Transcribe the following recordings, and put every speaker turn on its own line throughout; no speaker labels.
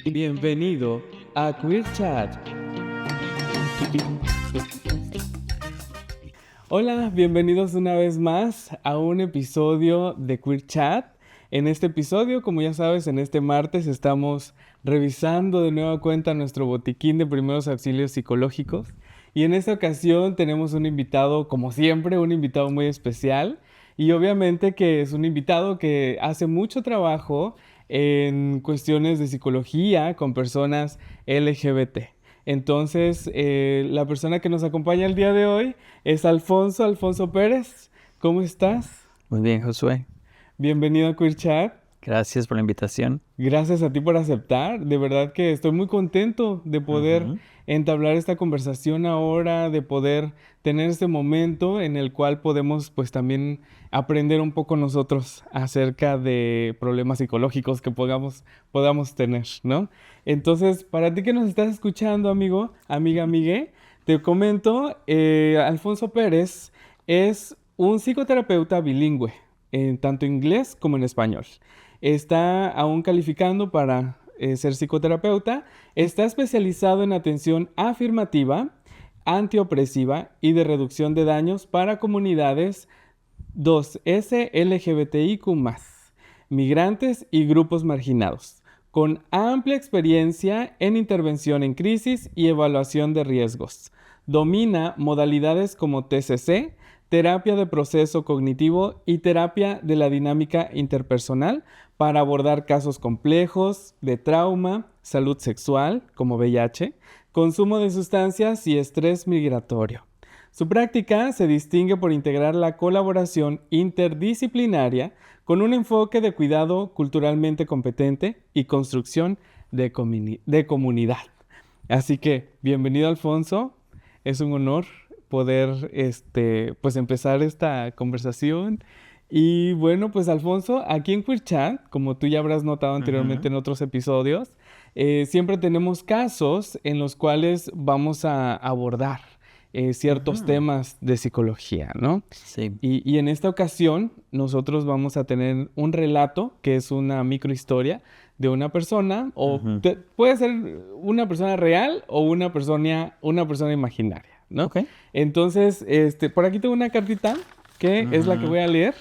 Bienvenido a Queer Chat. Hola, bienvenidos una vez más a un episodio de Queer Chat. En este episodio, como ya sabes, en este martes estamos revisando de nueva cuenta nuestro botiquín de primeros auxilios psicológicos. Y en esta ocasión tenemos un invitado, como siempre, un invitado muy especial. Y obviamente que es un invitado que hace mucho trabajo en cuestiones de psicología con personas LGBT. Entonces, la persona que nos acompaña el día de hoy es Alfonso Pérez. ¿Cómo estás?
Muy bien, Josué.
Bienvenido a Queer Chat.
Gracias por la invitación.
Gracias a ti por aceptar. De verdad que estoy muy contento de poder entablar esta conversación ahora, de poder tener este momento en el cual podemos pues también aprender un poco nosotros acerca de problemas psicológicos que podamos tener, ¿no? Entonces, para ti que nos estás escuchando, amigue, te comento, Alfonso Pérez es un psicoterapeuta bilingüe, en tanto inglés como en español. Está aún calificando para ser psicoterapeuta. Está especializado en atención afirmativa, antiopresiva y de reducción de daños para comunidades 2S LGBTIQ+, migrantes y grupos marginados, con amplia experiencia en intervención en crisis y evaluación de riesgos. Domina modalidades como TCC, terapia de proceso cognitivo y terapia de la dinámica interpersonal para abordar casos complejos de trauma, salud sexual, como VIH, consumo de sustancias y estrés migratorio. Su práctica se distingue por integrar la colaboración interdisciplinaria con un enfoque de cuidado culturalmente competente y construcción de comunidad. Así que, bienvenido, Alfonso. Es un honor poder pues empezar esta conversación. Y bueno, pues Alfonso, aquí en Queer Chat, como tú ya habrás notado anteriormente en otros episodios, siempre tenemos casos en los cuales vamos a abordar ciertos temas de psicología, ¿no?
Sí.
Y en esta ocasión nosotros vamos a tener un relato que es una microhistoria de una persona, o puede ser una persona real o una persona imaginaria, ¿no?
Ok.
Entonces, por aquí tengo una cartita que es la que voy a leer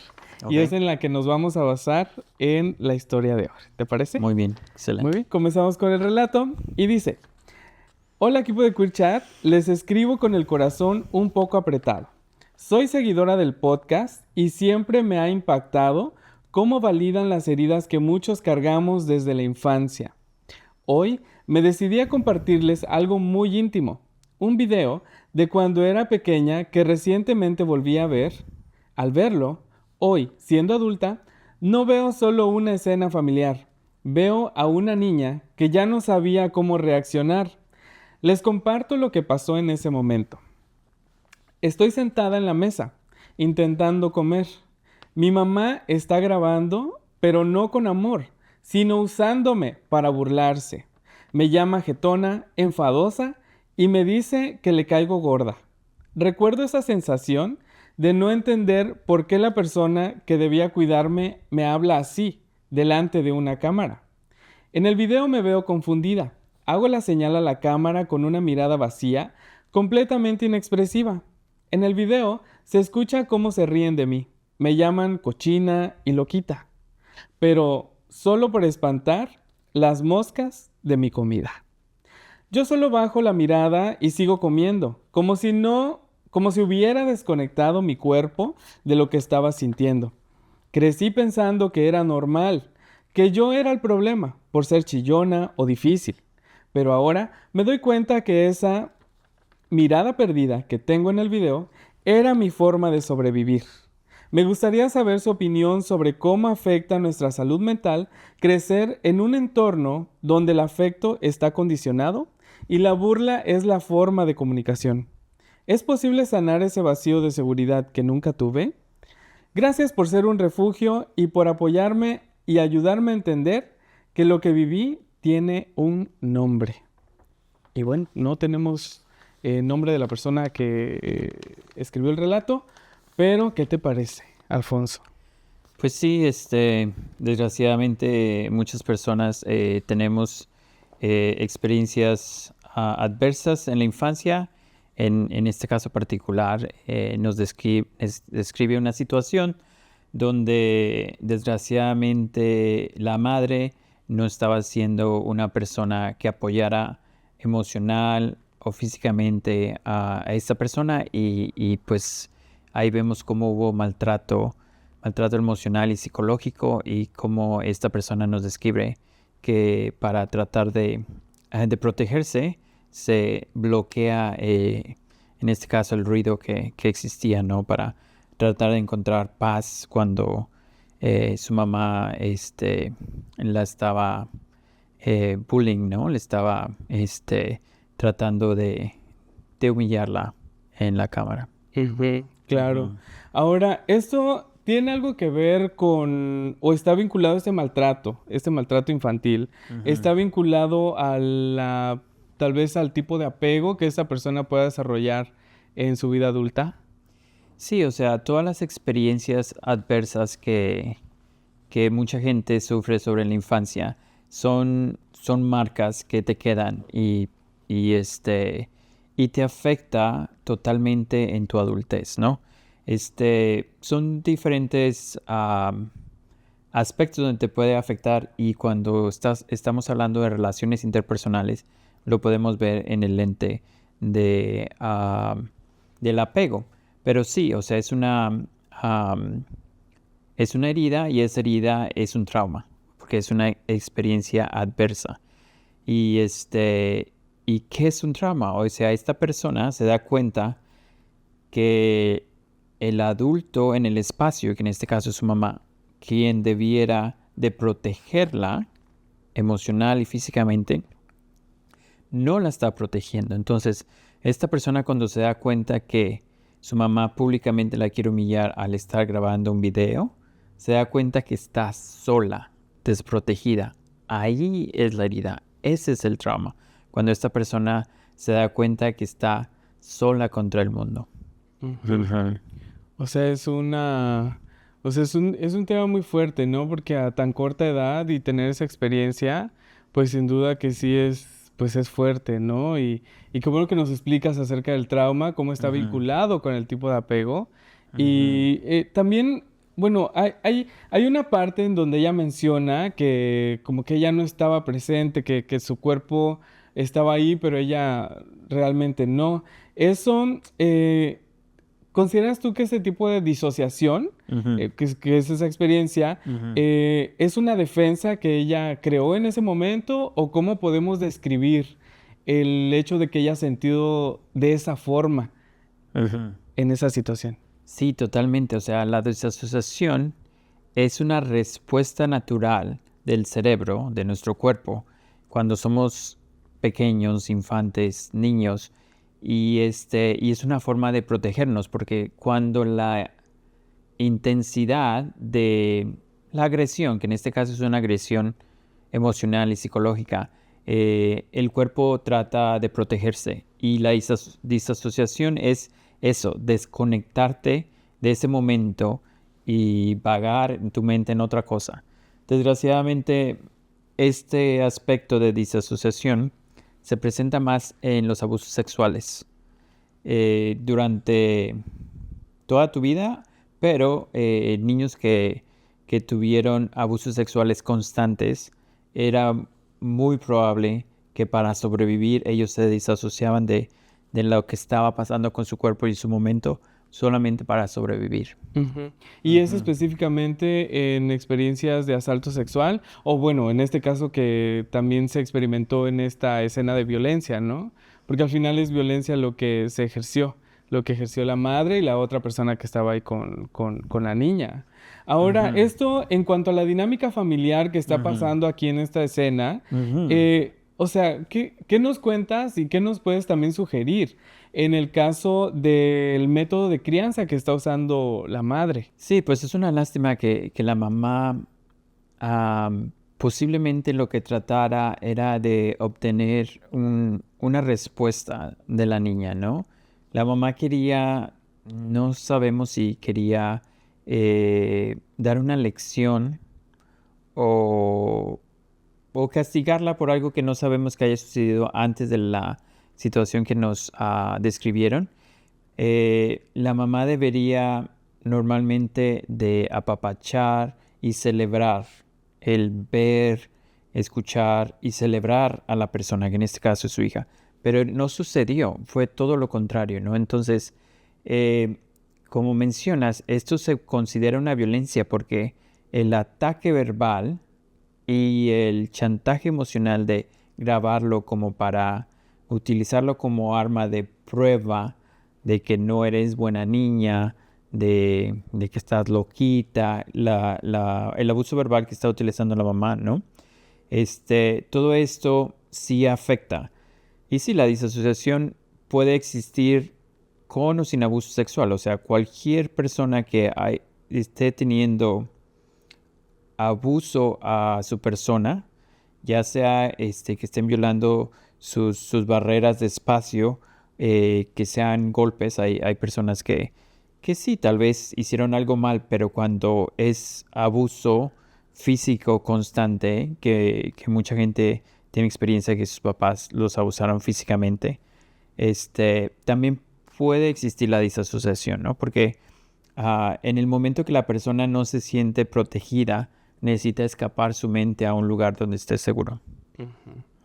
y
Ok.
es en la que nos vamos a basar en la historia de hoy. ¿Te parece?
Muy bien, excelente.
Muy bien, comenzamos con el relato y dice: Hola, equipo de Queer Chat, les escribo con el corazón un poco apretado. Soy seguidora del podcast y siempre me ha impactado cómo validan las heridas que muchos cargamos desde la infancia. Hoy me decidí a compartirles algo muy íntimo, un video de cuando era pequeña que recientemente volví a ver. Al verlo, hoy, siendo adulta, no veo solo una escena familiar, veo a una niña que ya no sabía cómo reaccionar. Les comparto lo que pasó en ese momento. Estoy sentada en la mesa, intentando comer. Mi mamá está grabando, pero no con amor, sino usándome para burlarse. Me llama jetona, enfadosa y me dice que le caigo gorda. Recuerdo esa sensación de no entender por qué la persona que debía cuidarme me habla así, delante de una cámara. En el video me veo confundida. Hago la señal a la cámara con una mirada vacía, completamente inexpresiva. En el video se escucha cómo se ríen de mí. Me llaman cochina y loquita, pero solo por espantar las moscas de mi comida. Yo solo bajo la mirada y sigo comiendo, como si hubiera desconectado mi cuerpo de lo que estaba sintiendo. Crecí pensando que era normal, que yo era el problema por ser chillona o difícil. Pero ahora me doy cuenta que esa mirada perdida que tengo en el video era mi forma de sobrevivir. Me gustaría saber su opinión sobre cómo afecta nuestra salud mental crecer en un entorno donde el afecto está condicionado y la burla es la forma de comunicación. ¿Es posible sanar ese vacío de seguridad que nunca tuve? Gracias por ser un refugio y por apoyarme y ayudarme a entender que lo que viví tiene un nombre. Y bueno, no tenemos nombre de la persona que escribió el relato, pero ¿qué te parece, Alfonso?
Pues sí, desgraciadamente muchas personas tenemos experiencias adversas en la infancia. En este caso particular, nos describe una situación donde desgraciadamente la madre no estaba siendo una persona que apoyara emocional o físicamente a esta persona y pues ahí vemos cómo hubo maltrato emocional y psicológico y cómo esta persona nos describe que para tratar de protegerse se bloquea, en este caso, el ruido que existía, ¿no? Para tratar de encontrar paz cuando su mamá la estaba bullying, ¿no? Le estaba tratando de humillarla en la cámara.
Claro.
Ujú.
Ahora, ¿esto tiene algo que ver con, o está vinculado a este maltrato infantil?
Ujú.
¿Está vinculado a tal vez al tipo de apego que esa persona pueda desarrollar en su vida adulta?
Sí, o sea, todas las experiencias adversas que mucha gente sufre sobre la infancia son marcas que te quedan y, y te afecta totalmente en tu adultez, ¿no? Son diferentes aspectos donde te puede afectar y cuando estamos hablando de relaciones interpersonales, lo podemos ver en el lente del apego. Pero sí, o sea, es una herida y esa herida es un trauma, porque es una experiencia adversa. Y ¿y qué es un trauma? O sea, esta persona se da cuenta que el adulto en el espacio, que en este caso es su mamá, quien debiera de protegerla emocional y físicamente, no la está protegiendo. Entonces, esta persona cuando se da cuenta que su mamá públicamente la quiere humillar al estar grabando un video, se da cuenta que está sola, desprotegida. Ahí es la herida, ese es el trauma. Cuando esta persona se da cuenta que está sola contra el mundo.
Ujú. O sea, es un tema muy fuerte, ¿no? Porque a tan corta edad y tener esa experiencia, pues sin duda que sí pues es fuerte, ¿no? Y qué bueno que nos explicas acerca del trauma, cómo está
Ujú,
vinculado con el tipo de apego.
ujú,
Y también, bueno, hay una parte en donde ella menciona que como que ella no estaba presente, que su cuerpo estaba ahí, pero ella realmente no. Eso, ¿consideras tú que ese tipo de disociación,
ujú,
que es esa experiencia,
ujú,
es una defensa que ella creó en ese momento o cómo podemos describir el hecho de que ella ha sentido de esa forma
ujú.
en esa situación?
Sí, totalmente. O sea, la desasociación es una respuesta natural del cerebro, de nuestro cuerpo, cuando somos pequeños, infantes, niños, y es una forma de protegernos, porque cuando la intensidad de la agresión, que en este caso es una agresión emocional y psicológica, el cuerpo trata de protegerse y la disasociación es eso, desconectarte de ese momento y vagar en tu mente en otra cosa. Desgraciadamente, este aspecto de disasociación se presenta más en los abusos sexuales. Durante toda tu vida, pero niños que tuvieron abusos sexuales constantes, era muy probable que para sobrevivir ellos se disasociaban de lo que estaba pasando con su cuerpo y su momento solamente para sobrevivir.
Ujú. ¿Y es
Ujú,
específicamente en experiencias de asalto sexual? O bueno, en este caso que también se experimentó en esta escena de violencia, ¿no? Porque al final es violencia lo que se ejerció, lo que ejerció la madre y la otra persona que estaba ahí con la niña. Ahora,
ujú,
esto en cuanto a la dinámica familiar que está
ujú,
pasando aquí en esta escena,
ujú.
o sea, ¿qué nos cuentas y qué nos puedes también sugerir en el caso del método de crianza que está usando la madre?
Sí, pues es una lástima que la mamá posiblemente lo que tratara era de obtener una respuesta de la niña, ¿no? La mamá quería, no sabemos si quería dar una lección o, o castigarla por algo que no sabemos que haya sucedido antes de la situación que nos describieron. La mamá debería normalmente de apapachar y celebrar el ver, escuchar y celebrar a la persona, que en este caso es su hija. Pero no sucedió, fue todo lo contrario, ¿no? Entonces, como mencionas, esto se considera una violencia porque el ataque verbal y el chantaje emocional de grabarlo como para utilizarlo como arma de prueba de que no eres buena niña, de que estás loquita, el abuso verbal que está utilizando la mamá, ¿no? Todo esto sí afecta. Y sí, la disasociación puede existir con o sin abuso sexual. O sea, cualquier persona que esté teniendo abuso a su persona, ya sea que estén violando sus barreras de espacio, que sean golpes. Hay personas que sí, tal vez hicieron algo mal, pero cuando es abuso físico constante, que mucha gente tiene experiencia que sus papás los abusaron físicamente, también puede existir la disasociación, ¿no? Porque en el momento que la persona no se siente protegida, necesita escapar su mente a un lugar donde esté seguro.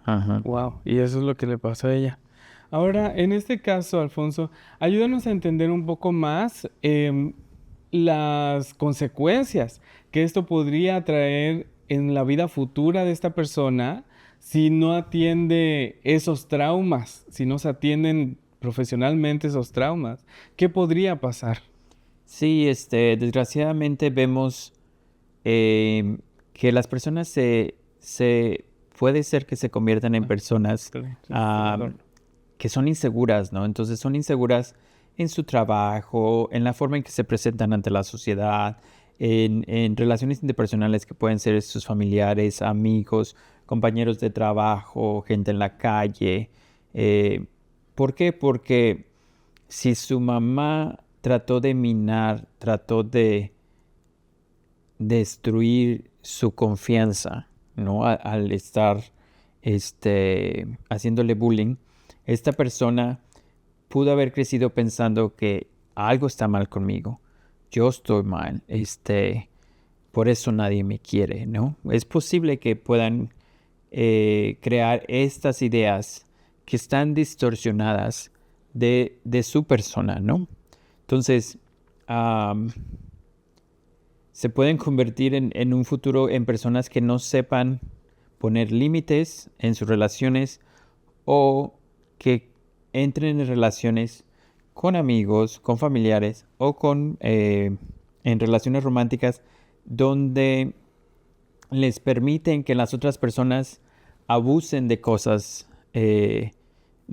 Ajá.
Wow, y eso es lo que le pasó a ella. Ahora, en este caso, Alfonso, ayúdanos a entender un poco más las consecuencias que esto podría traer en la vida futura de esta persona si no atiende esos traumas, si no se atienden profesionalmente esos traumas. ¿Qué podría pasar?
Sí, desgraciadamente vemos que las personas puede ser que se conviertan en personas que son inseguras, ¿no? Entonces son inseguras en su trabajo, en la forma en que se presentan ante la sociedad, en relaciones interpersonales que pueden ser sus familiares, amigos, compañeros de trabajo, gente en la calle. ¿Por qué? Porque si su mamá trató de minar, trató de destruir su confianza, ¿no? Al estar haciéndole bullying, esta persona pudo haber crecido pensando que algo está mal conmigo, yo estoy mal, por eso nadie me quiere, ¿no? Es posible que puedan crear estas ideas que están distorsionadas de su persona, ¿no? Entonces, se pueden convertir en un futuro en personas que no sepan poner límites en sus relaciones o que entren en relaciones con amigos, con familiares o en relaciones románticas donde les permiten que las otras personas abusen de cosas de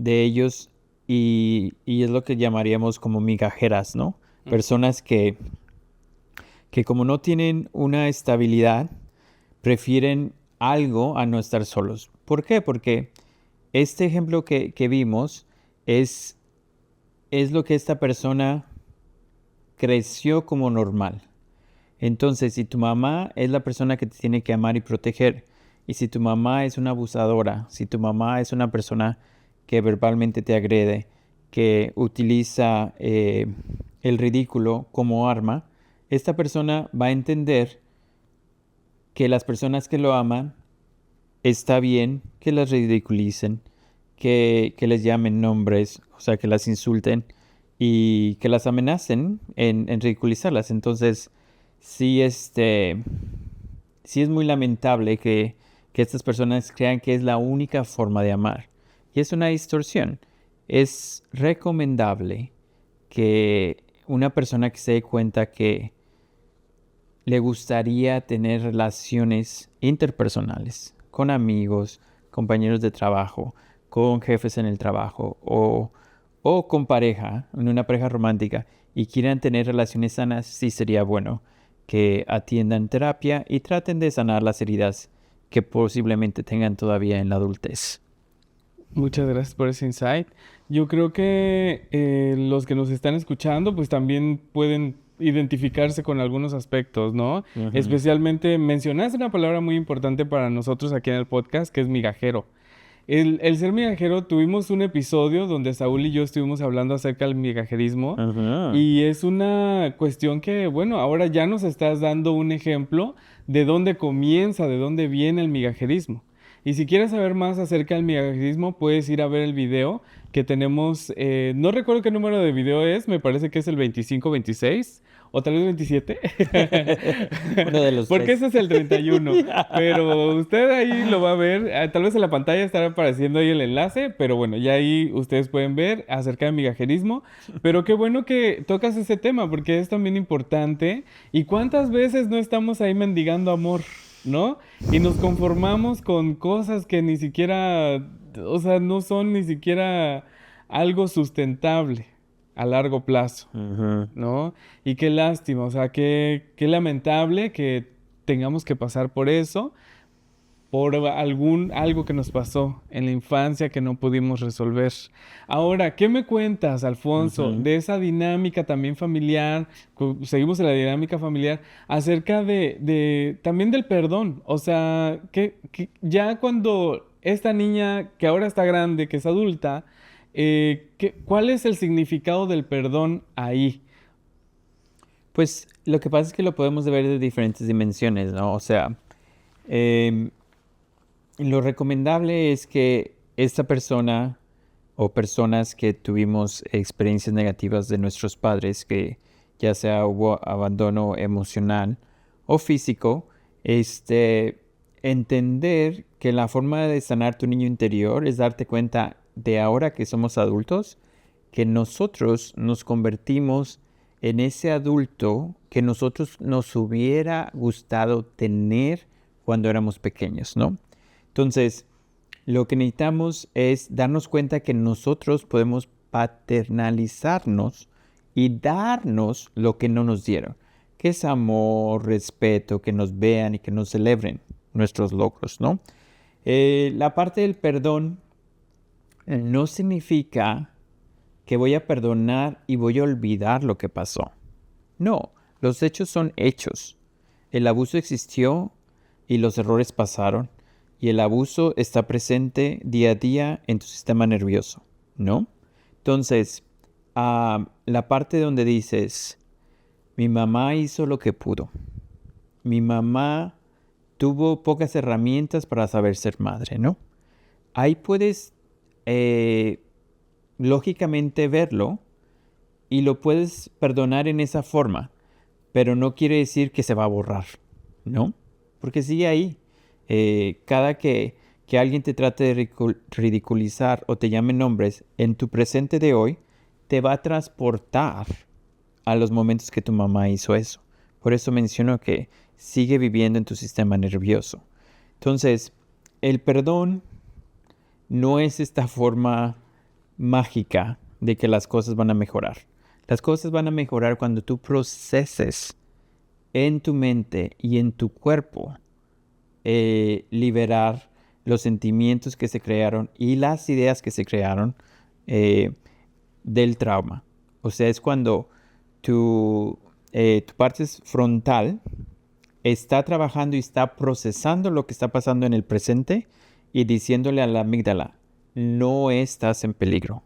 ellos y es lo que llamaríamos como migajeras, ¿no? Personas que como no tienen una estabilidad, prefieren algo a no estar solos. ¿Por qué? Porque este ejemplo que vimos es lo que esta persona creció como normal. Entonces, si tu mamá es la persona que te tiene que amar y proteger, y si tu mamá es una abusadora, si tu mamá es una persona que verbalmente te agrede, que utiliza el ridículo como arma, esta persona va a entender que las personas que lo aman, está bien que las ridiculicen, que les llamen nombres, o sea, que las insulten y que las amenacen en ridiculizarlas. Entonces, sí, sí es muy lamentable que estas personas crean que es la única forma de amar. Y es una distorsión. Es recomendable que una persona que se dé cuenta que le gustaría tener relaciones interpersonales con amigos, compañeros de trabajo, con jefes en el trabajo o con pareja, en una pareja romántica, y quieran tener relaciones sanas, sí sería bueno que atiendan terapia y traten de sanar las heridas que posiblemente tengan todavía en la adultez.
Muchas gracias por ese insight. Yo creo que los que nos están escuchando pues también pueden identificarse con algunos aspectos, ¿no?
Ujú.
Especialmente mencionaste una palabra muy importante para nosotros aquí en el podcast, que es migajero. El ser migajero, tuvimos un episodio donde Saúl y yo estuvimos hablando acerca del migajerismo
Ajá.
y es una cuestión que, bueno, ahora ya nos estás dando un ejemplo de dónde comienza, de dónde viene el migajerismo. Y si quieres saber más acerca del migajerismo, puedes ir a ver el video que tenemos, no recuerdo qué número de video es, me parece que es el 25, 26 o tal vez 27.
Uno de los
Porque
tres.
ese es el 31. Pero usted ahí lo va a ver. Tal vez en la pantalla estará apareciendo ahí el enlace. Pero bueno, ya ahí ustedes pueden ver acerca del migajerismo. Pero qué bueno que tocas ese tema porque es también importante. ¿Y cuántas veces no estamos ahí mendigando amor? ¿No? Y nos conformamos con cosas que ni siquiera, o sea, no son ni siquiera algo sustentable a largo plazo.
Ujú.
¿No? Y qué lástima, o sea, qué lamentable que tengamos que pasar por eso, por algo que nos pasó en la infancia que no pudimos resolver. Ahora, ¿qué me cuentas, Alfonso,
Ujú.
de esa dinámica también familiar? Seguimos en la dinámica familiar, acerca también del perdón. O sea, que ya cuando esta niña, que ahora está grande, que es adulta, ¿cuál es el significado del perdón ahí?
Pues lo que pasa es que lo podemos ver de diferentes dimensiones, ¿no? O sea, em, lo recomendable es que esta persona o personas que tuvimos experiencias negativas de nuestros padres, que ya sea hubo abandono emocional o físico, este, entender que la forma de sanar tu niño interior es darte cuenta de ahora que somos adultos, que nosotros nos convertimos en ese adulto que nosotros nos hubiera gustado tener cuando éramos pequeños, ¿no? Entonces, lo que necesitamos es darnos cuenta que nosotros podemos paternalizarnos y darnos lo que no nos dieron, que es amor, respeto, que nos vean y que nos celebren nuestros logros, ¿no? La parte del perdón no significa que voy a perdonar y voy a olvidar lo que pasó. No, los hechos son hechos. El abuso existió y los errores pasaron. Y el abuso está presente día a día en tu sistema nervioso, ¿no? Entonces, la parte donde dices, mi mamá hizo lo que pudo. Mi mamá tuvo pocas herramientas para saber ser madre, ¿no? Ahí puedes lógicamente verlo y lo puedes perdonar en esa forma, pero no quiere decir que se va a borrar, ¿no? Porque sigue ahí. Cada que alguien te trate de ridiculizar o te llame nombres en tu presente de hoy, te va a transportar a los momentos que tu mamá hizo eso. Por eso menciono que sigue viviendo en tu sistema nervioso. Entonces, el perdón no es esta forma mágica de que las cosas van a mejorar. Las cosas van a mejorar cuando tú proceses en tu mente y en tu cuerpo liberar los sentimientos que se crearon y las ideas que se crearon del trauma. O sea, es cuando tu parte frontal está trabajando y está procesando lo que está pasando en el presente y diciéndole a la amígdala, no estás en peligro,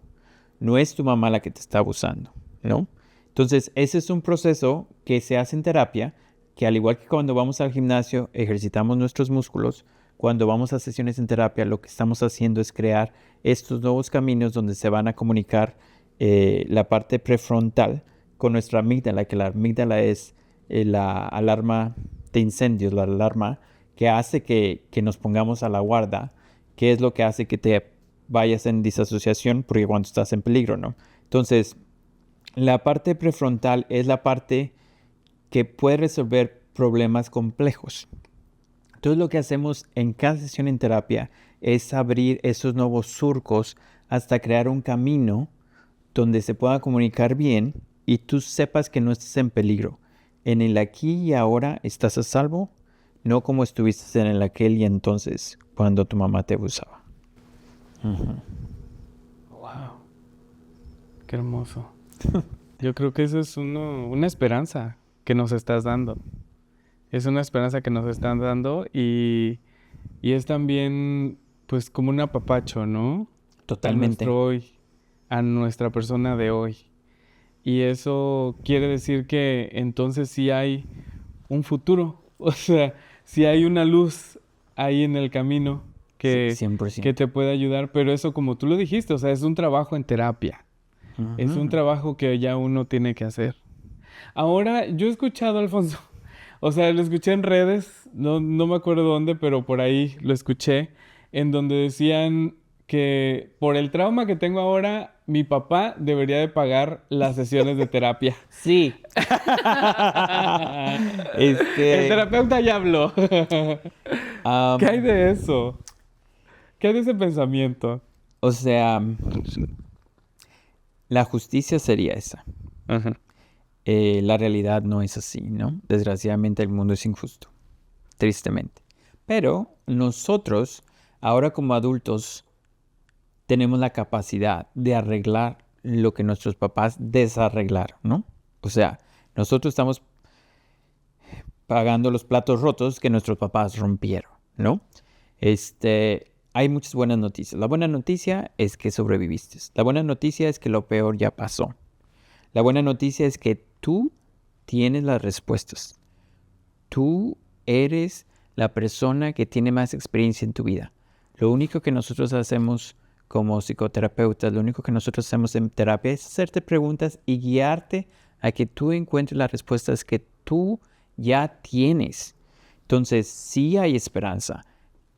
no es tu mamá la que te está abusando, ¿no? Entonces, ese es un proceso que se hace en terapia, que al igual que cuando vamos al gimnasio, ejercitamos nuestros músculos, cuando vamos a sesiones en terapia, lo que estamos haciendo es crear estos nuevos caminos donde se van a comunicar la parte prefrontal con nuestra amígdala, que la amígdala es la alarma de incendios, la alarma que hace que nos pongamos a la guarda, que es lo que hace que te vayas en disasociación, porque cuando estás en peligro, ¿no? Entonces, la parte prefrontal es la parte que puede resolver problemas complejos. Entonces, lo que hacemos en cada sesión en terapia es abrir esos nuevos surcos hasta crear un camino donde se pueda comunicar bien y tú sepas que no estás en peligro. En el aquí y ahora estás a salvo, no como estuviste en el aquel y entonces cuando tu mamá te abusaba.
Wow, qué hermoso. Yo creo que eso es una esperanza que nos estás dando. Es una esperanza que nos están dando y es también, pues, como un apapacho, ¿no? A
Totalmente.
nuestro hoy, a nuestra persona de hoy. Y eso quiere decir que entonces sí hay un futuro. O sea, sí hay una luz ahí en el camino
Sí,
que
100%.
te puede ayudar. Pero eso, como tú lo dijiste, o sea, es un trabajo en terapia. Es un
Ujú.
trabajo que ya uno tiene que hacer. Ahora, yo he escuchado, Alfonso, o sea, lo escuché en redes, no me acuerdo dónde, pero por ahí lo escuché, en donde decían que por el trauma que tengo ahora, mi papá debería de pagar las sesiones de terapia.
Sí.
El
Este,
terapeuta ya habló. ¿Qué hay
am,
de eso? ¿Qué hay de ese pensamiento?
o sea, la justicia sería esa.
Ajá.
La realidad no es así, ¿no? Desgraciadamente el mundo es injusto, tristemente. Pero nosotros, ahora como adultos, tenemos la capacidad de arreglar lo que nuestros papás desarreglaron, ¿no? O sea, nosotros estamos pagando los platos rotos que nuestros papás rompieron, ¿no? Hay muchas buenas noticias. La buena noticia es que sobreviviste. La buena noticia es que lo peor ya pasó. La buena noticia es que tú tienes las respuestas. Tú eres la persona que tiene más experiencia en tu vida. Lo único que nosotros hacemos como psicoterapeutas, lo único que nosotros hacemos en terapia es hacerte preguntas y guiarte a que tú encuentres las respuestas que tú ya tienes. Entonces, sí hay esperanza.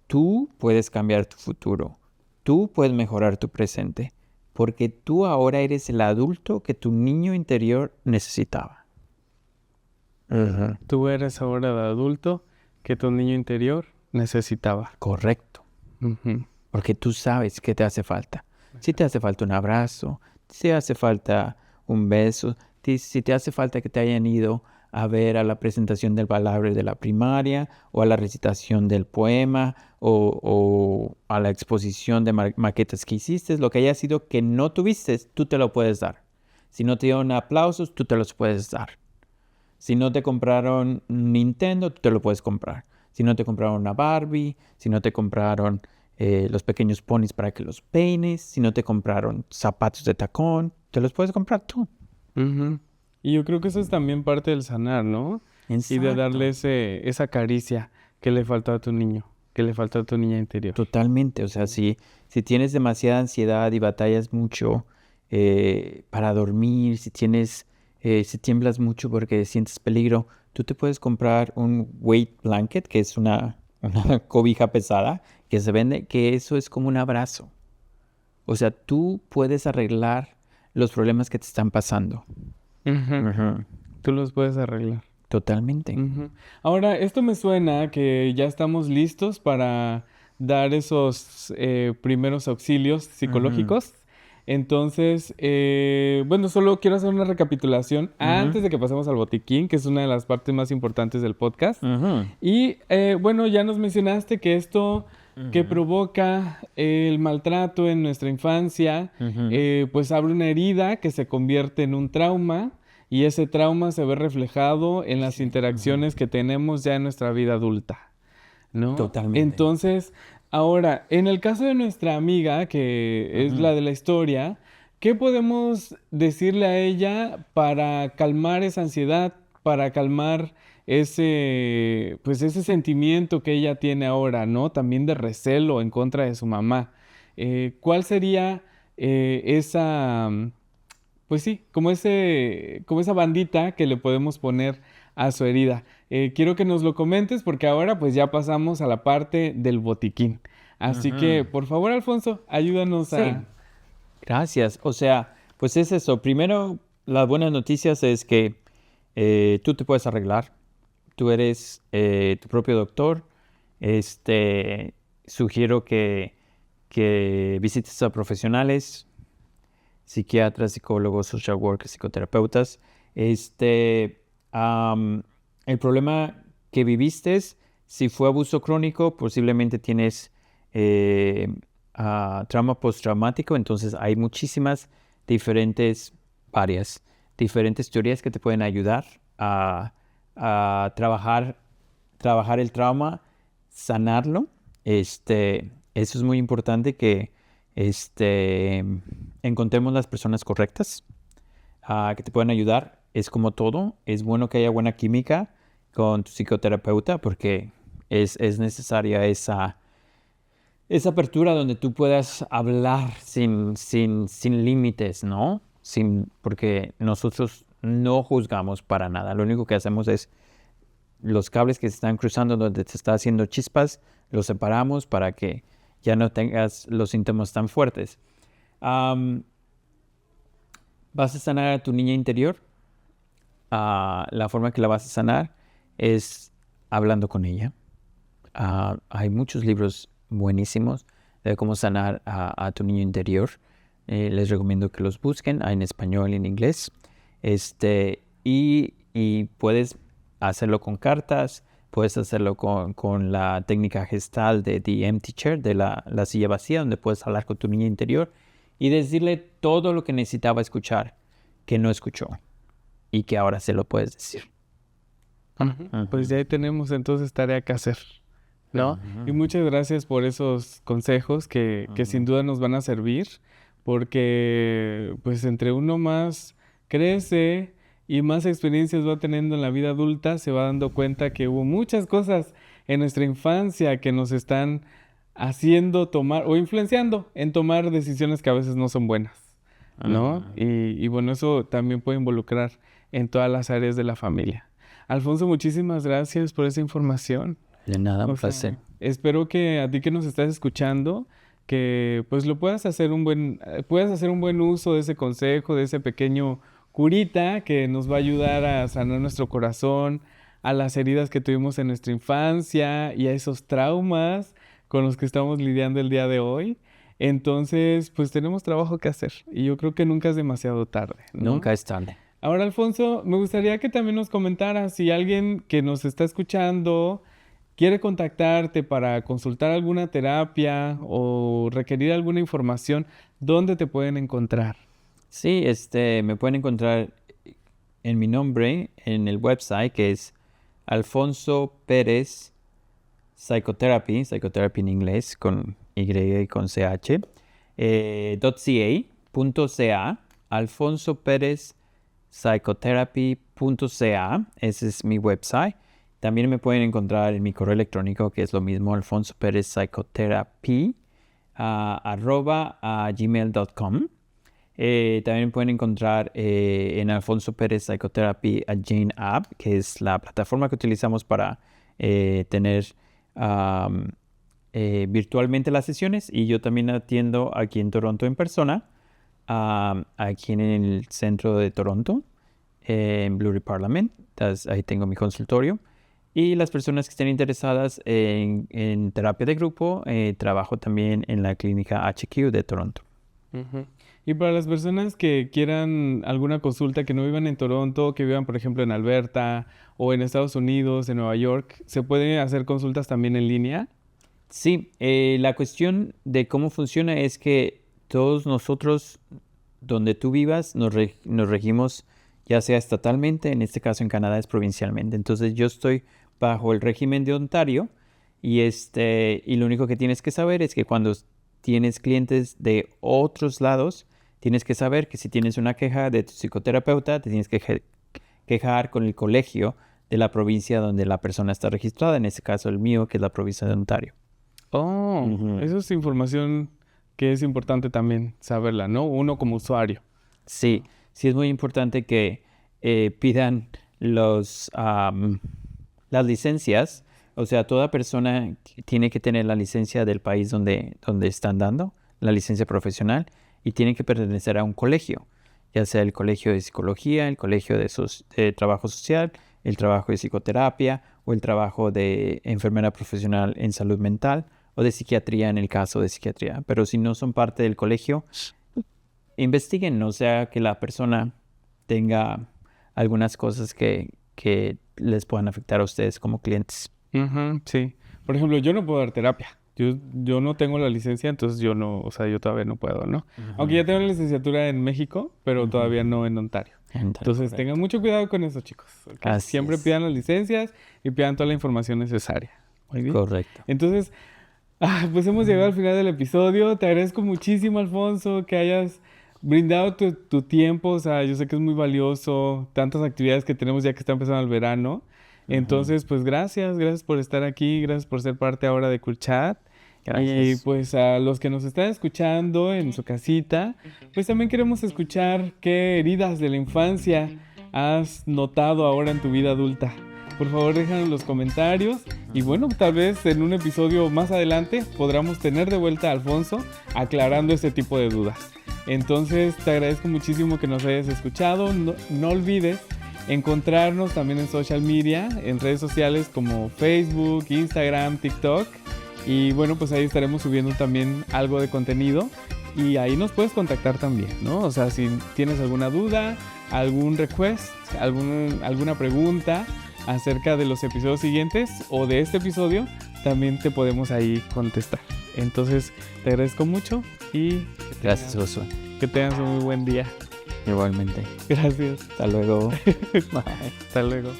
Tú puedes cambiar tu futuro. Tú puedes mejorar tu presente. Porque tú ahora eres el adulto que tu niño interior necesitaba.
Tú eres ahora el adulto que tu niño interior necesitaba.
Correcto.
Ujú.
Porque tú sabes qué te hace falta. Si te hace falta un abrazo, si te hace falta un beso, si te hace falta que te hayan ido a ver a la presentación del palabra de la primaria o a la recitación del poema o a la exposición de maquetas que hiciste, lo que haya sido que no tuviste, tú te lo puedes dar. Si no te dieron aplausos, tú te los puedes dar. Si no te compraron un Nintendo, tú te lo puedes comprar. Si no te compraron una Barbie, si no te compraron los pequeños ponis para que los peines, si no te compraron zapatos de tacón, te los puedes comprar tú.
Ujú. Y yo creo que eso es también parte del sanar, ¿no? Y de darle
Exacto.
esa caricia que le faltó a tu niño, que le faltó a tu niña interior.
Totalmente. O sea, si tienes demasiada ansiedad y batallas mucho para dormir, si tiemblas mucho porque sientes peligro, tú te puedes comprar un weight blanket, que es una cobija pesada que se vende, que eso es como un abrazo. O sea, tú puedes arreglar los problemas que te están pasando.
Ujú.
Ujú.
Tú los puedes arreglar.
Totalmente.
Ujú. Ahora, esto me suena que ya estamos listos para dar esos primeros auxilios
Ujú,
psicológicos. Entonces, bueno, solo quiero hacer una recapitulación
ujú,
antes de que pasemos al botiquín, que es una de las partes más importantes del podcast.
ujú,
Y bueno, ya nos mencionaste que esto que
ujú,
provoca el maltrato en nuestra infancia,
ujú.
pues abre una herida que se convierte en un trauma y ese trauma se ve reflejado en las
Sí, ujú.
interacciones que tenemos ya en nuestra vida adulta, ¿no?
Totalmente.
Entonces, ahora, en el caso de nuestra amiga, que es
Ujú.
la de la historia, ¿qué podemos decirle a ella para calmar esa ansiedad, para calmar pues ese sentimiento que ella tiene ahora, ¿no? También de recelo en contra de su mamá. ¿Cuál sería esa, pues sí, como esa bandita que le podemos poner a su herida? Quiero que nos lo comentes porque ahora pues ya pasamos a la parte del botiquín. Así que,
Ujú.
por favor, Alfonso, ayúdanos
Sí,
a...
gracias. O sea, pues es eso. Primero, las buenas noticias es que tú te puedes arreglar. Tú eres tu propio doctor. Este, sugiero que visites a profesionales, psiquiatras, psicólogos, social workers, psicoterapeutas. Este, am, el problema que viviste, si fue abuso crónico, posiblemente tienes eh, trauma postraumático, entonces hay muchísimas diferentes áreas diferentes teorías que te pueden ayudar a trabajar el trauma, sanarlo. Eso es muy importante que encontremos las personas correctas que te puedan ayudar. Es como todo, es bueno que haya buena química con tu psicoterapeuta porque es necesaria esa apertura donde tú puedas hablar sin límites, ¿no? Porque nosotros no juzgamos para nada. Lo único que hacemos es los cables que se están cruzando donde te está haciendo chispas, los separamos para que ya no tengas los síntomas tan fuertes. ¿Vas a sanar a tu niña interior? La forma que la vas a sanar es hablando con ella. Hay muchos libros buenísimos de cómo sanar a tu niño interior. Les recomiendo que los busquen en español y en inglés. Y puedes hacerlo con cartas, puedes hacerlo con la técnica gestal de The Empty Chair, de la silla vacía, donde puedes hablar con tu niña interior y decirle todo lo que necesitaba escuchar, que no escuchó y que ahora se lo puedes decir.
Pues ya ahí tenemos entonces tarea que hacer, ¿no? Y muchas gracias por esos consejos que sin duda nos van a servir, porque pues entre uno más crece y más experiencias va teniendo en la vida adulta, se va dando cuenta que hubo muchas cosas en nuestra infancia que nos están haciendo tomar o influenciando en tomar decisiones que a veces no son buenas, ¿no? Y bueno, eso también puede involucrar en todas las áreas de la familia. Alfonso, muchísimas gracias por esa información.
De nada, un
O sea,
placer.
espero que a ti que nos estás escuchando, que pues lo puedas hacer puedas hacer un buen uso de ese consejo, de ese pequeño curita que nos va a ayudar a sanar nuestro corazón, a las heridas que tuvimos en nuestra infancia y a esos traumas con los que estamos lidiando el día de hoy. Entonces, pues tenemos trabajo que hacer y yo creo que nunca es demasiado tarde, ¿no?
Nunca es tarde.
Ahora, Alfonso, me gustaría que también nos comentaras si alguien que nos está escuchando quiere contactarte para consultar alguna terapia o requerir alguna información, ¿dónde te pueden encontrar?
Sí, me pueden encontrar en mi nombre en el website que es Alfonso Pérez Psychotherapy en inglés con Y y con CH, .ca, Alfonso Pérez Psychotherapy.ca, ese es mi website. También me pueden encontrar en mi correo electrónico que es lo mismo, Alfonso Pérez Psychotherapy @gmail.com. También pueden encontrar en Alfonso Pérez Psychotherapy a Jane App, que es la plataforma que utilizamos para tener virtualmente las sesiones. Y yo también atiendo aquí en Toronto en persona, aquí en el centro de Toronto, en Bloor Parliament. Entonces, ahí tengo mi consultorio. Y las personas que estén interesadas en terapia de grupo, trabajo también en la clínica HQ de Toronto.
Ujú. Y para las personas que quieran alguna consulta que no vivan en Toronto, que vivan, por ejemplo, en Alberta o en Estados Unidos, en Nueva York, ¿se pueden hacer consultas también en línea?
Sí, la cuestión de cómo funciona es que todos nosotros, donde tú vivas, nos regimos ya sea estatalmente, en este caso en Canadá es provincialmente. Entonces yo estoy bajo el régimen de Ontario y lo único que tienes que saber es que cuando tienes clientes de otros lados, tienes que saber que si tienes una queja de tu psicoterapeuta, te tienes que quejar con el colegio de la provincia donde la persona está registrada, en este caso el mío, que es la provincia de Ontario.
Oh,
Ujú.
eso es información que es importante también saberla, ¿no? Uno como usuario.
Sí, sí es muy importante que pidan las licencias. O sea, toda persona tiene que tener la licencia del país donde están dando, la licencia profesional, y tiene que pertenecer a un colegio, ya sea el colegio de psicología, el colegio de trabajo social, el trabajo de psicoterapia o el trabajo de enfermera profesional en salud mental o de psiquiatría en el caso de psiquiatría. Pero si no son parte del colegio, investiguen, no sea que la persona tenga algunas cosas que les puedan afectar a ustedes como clientes.
Ujú, sí. Por ejemplo, yo no puedo dar terapia. Yo no tengo la licencia, entonces yo no, o sea, yo todavía no puedo, ¿no? Aunque ya tengo la licenciatura en México, pero
Ujú.
todavía no en Ontario. Entonces
Correcto.
tengan mucho cuidado con eso, chicos. ¿Ok?
Así
Siempre
es.
pidan las licencias y pidan toda la información necesaria. Muy bien.
Correcto.
Entonces, pues hemos llegado al final del episodio. Te agradezco muchísimo, Alfonso, que hayas brindado tu tiempo. O sea, yo sé que es muy valioso, tantas actividades que tenemos ya que está empezando el verano. Entonces, pues gracias por estar aquí, gracias por ser parte ahora de Cool Chat. Y
Gracias.
pues a los que nos están escuchando en su casita, pues también queremos escuchar qué heridas de la infancia has notado ahora en tu vida adulta. Por favor, déjanos en los comentarios y bueno, tal vez en un episodio más adelante podamos tener de vuelta a Alfonso aclarando este tipo de dudas. Entonces, te agradezco muchísimo que nos hayas escuchado. No olvides encontrarnos también en social media, en redes sociales como Facebook, Instagram, TikTok. Y bueno, pues ahí estaremos subiendo también algo de contenido y ahí nos puedes contactar también, ¿no? O sea, si tienes alguna duda, algún request, alguna pregunta acerca de los episodios siguientes o de este episodio, también te podemos ahí contestar. Entonces, te agradezco mucho y
Gracias, Josué.
que tengas un muy buen día.
Igualmente.
Gracias.
Hasta luego. Bye.
Hasta luego.